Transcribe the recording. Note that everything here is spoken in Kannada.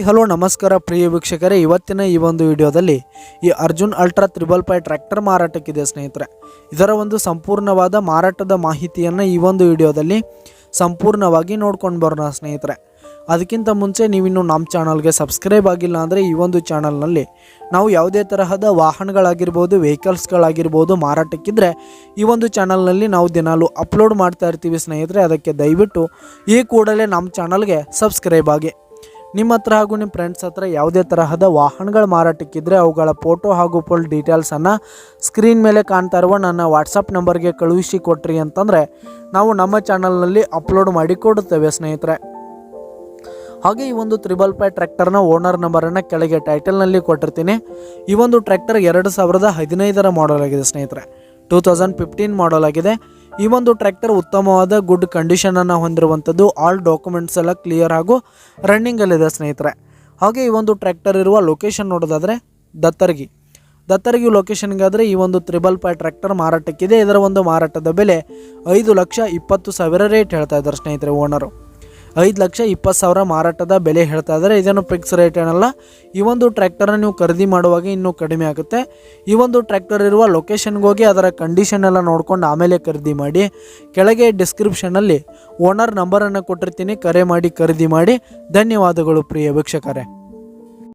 ಹಲೋ ನಮಸ್ಕಾರ ಪ್ರಿಯ ವೀಕ್ಷಕರೇ, ಇವತ್ತಿನ ಈ ಒಂದು ವಿಡಿಯೋದಲ್ಲಿ ಈ ಅರ್ಜುನ್ ಅಲ್ಟ್ರಾ 555 ಟ್ರ್ಯಾಕ್ಟರ್ ಮಾರಾಟಕ್ಕಿದೆ ಸ್ನೇಹಿತರೆ. ಇದರ ಒಂದು ಸಂಪೂರ್ಣವಾದ ಮಾರಾಟದ ಮಾಹಿತಿಯನ್ನು ಈ ಒಂದು ವಿಡಿಯೋದಲ್ಲಿ ಸಂಪೂರ್ಣವಾಗಿ ನೋಡ್ಕೊಂಡು ಬರೋಣ ಸ್ನೇಹಿತರೆ. ಅದಕ್ಕಿಂತ ಮುಂಚೆ ನೀವಿನ್ನು ನಮ್ಮ ಚಾನಲ್ಗೆ ಸಬ್ಸ್ಕ್ರೈಬ್ ಆಗಿಲ್ಲ ಅಂದರೆ ಈ ಒಂದು ಚಾನಲ್ನಲ್ಲಿ ನಾವು ಯಾವುದೇ ತರಹದ ವಾಹನಗಳಾಗಿರ್ಬೋದು, ವೆಹಿಕಲ್ಸ್ಗಳಾಗಿರ್ಬೋದು ಮಾರಾಟಕ್ಕಿದ್ರೆ ಈ ಒಂದು ಚಾನಲ್ನಲ್ಲಿ ನಾವು ದಿನಾಲು ಅಪ್ಲೋಡ್ ಮಾಡ್ತಾ ಇರ್ತೀವಿ ಸ್ನೇಹಿತರೆ. ಅದಕ್ಕೆ ದಯವಿಟ್ಟು ಈ ಕೂಡಲೇ ನಮ್ಮ ಚಾನಲ್ಗೆ ಸಬ್ಸ್ಕ್ರೈಬ್ ಆಗಿ. ನಿಮ್ಮ ಹತ್ರ ಹಾಗೂ ನಿಮ್ಮ ಫ್ರೆಂಡ್ಸ್ ಹತ್ರ ಯಾವುದೇ ತರಹದ ವಾಹನಗಳ ಮಾರಾಟಕ್ಕಿದ್ರೆ ಅವುಗಳ ಫೋಟೋ ಹಾಗೂ ಫುಲ್ ಡೀಟೇಲ್ಸನ್ನು ಸ್ಕ್ರೀನ್ ಮೇಲೆ ಕಾಣ್ತಾ ಇರುವ ನನ್ನ ವಾಟ್ಸಪ್ ನಂಬರ್ಗೆ ಕಳುಹಿಸಿ ಕೊಟ್ರಿ ಅಂತಂದರೆ ನಾವು ನಮ್ಮ ಚಾನಲ್ನಲ್ಲಿ ಅಪ್ಲೋಡ್ ಮಾಡಿ ಕೊಡುತ್ತೇವೆ ಸ್ನೇಹಿತರೆ. ಹಾಗೆ ಈ ಒಂದು 555 ಟ್ರ್ಯಾಕ್ಟರ್ನ ಓನರ್ ನಂಬರನ್ನು ಕೆಳಗೆ ಟೈಟಲ್ನಲ್ಲಿ ಕೊಟ್ಟಿರ್ತೀನಿ. ಈ ಒಂದು ಟ್ರ್ಯಾಕ್ಟರ್ 2015 ಮಾಡಲ್ ಆಗಿದೆ ಸ್ನೇಹಿತರೆ. 2015 ಮಾಡಲ್ ಆಗಿದೆ. ಈ ಒಂದು ಟ್ರ್ಯಾಕ್ಟರ್ ಉತ್ತಮವಾದ ಗುಡ್ ಕಂಡೀಷನನ್ನು ಹೊಂದಿರುವಂಥದ್ದು. ಆಲ್ ಡಾಕ್ಯುಮೆಂಟ್ಸ್ ಎಲ್ಲ ಕ್ಲಿಯರ್ ಹಾಗೂ ರನ್ನಿಂಗಲ್ಲಿದೆ ಸ್ನೇಹಿತರೆ. ಹಾಗೆ ಈ ಒಂದು ಟ್ರ್ಯಾಕ್ಟರ್ ಇರುವ ಲೊಕೇಶನ್ ನೋಡೋದಾದರೆ ದತ್ತರಗಿ ಲೊಕೇಶನ್ಗಾದರೆ ಈ ಒಂದು 555 ಟ್ರ್ಯಾಕ್ಟರ್ ಮಾರಾಟಕ್ಕಿದೆ. ಇದರ ಒಂದು ಮಾರಾಟದ ಬೆಲೆ 5,20,000 ರೇಟ್ ಹೇಳ್ತಾ ಇದ್ದಾರೆ ಸ್ನೇಹಿತರೆ. ಓನರು 5,20,000 ಮಾರಾಟದ ಬೆಲೆ ಹೇಳ್ತಾ ಇದ್ದಾರೆ. ಇದನ್ನು ಫಿಕ್ಸ್ ರೇಟ್ ಏನಲ್ಲ. ಈ ಒಂದು ಟ್ರ್ಯಾಕ್ಟರ್ನ ನೀವು ಖರೀದಿ ಮಾಡುವಾಗ ಇನ್ನೂ ಕಡಿಮೆ ಆಗುತ್ತೆ. ಈ ಒಂದು ಟ್ರ್ಯಾಕ್ಟರ್ ಇರುವ ಲೊಕೇಶನ್ಗೆ ಹೋಗಿ ಅದರ ಕಂಡೀಷನ್ ಎಲ್ಲ ನೋಡ್ಕೊಂಡು ಆಮೇಲೆ ಖರೀದಿ ಮಾಡಿ. ಕೆಳಗೆ ಡಿಸ್ಕ್ರಿಪ್ಷನಲ್ಲಿ ಓನರ್ ನಂಬರನ್ನು ಕೊಟ್ಟಿರ್ತೀನಿ, ಕರೆ ಮಾಡಿ ಖರೀದಿ ಮಾಡಿ. ಧನ್ಯವಾದಗಳು ಪ್ರಿಯ ವೀಕ್ಷಕರೇ.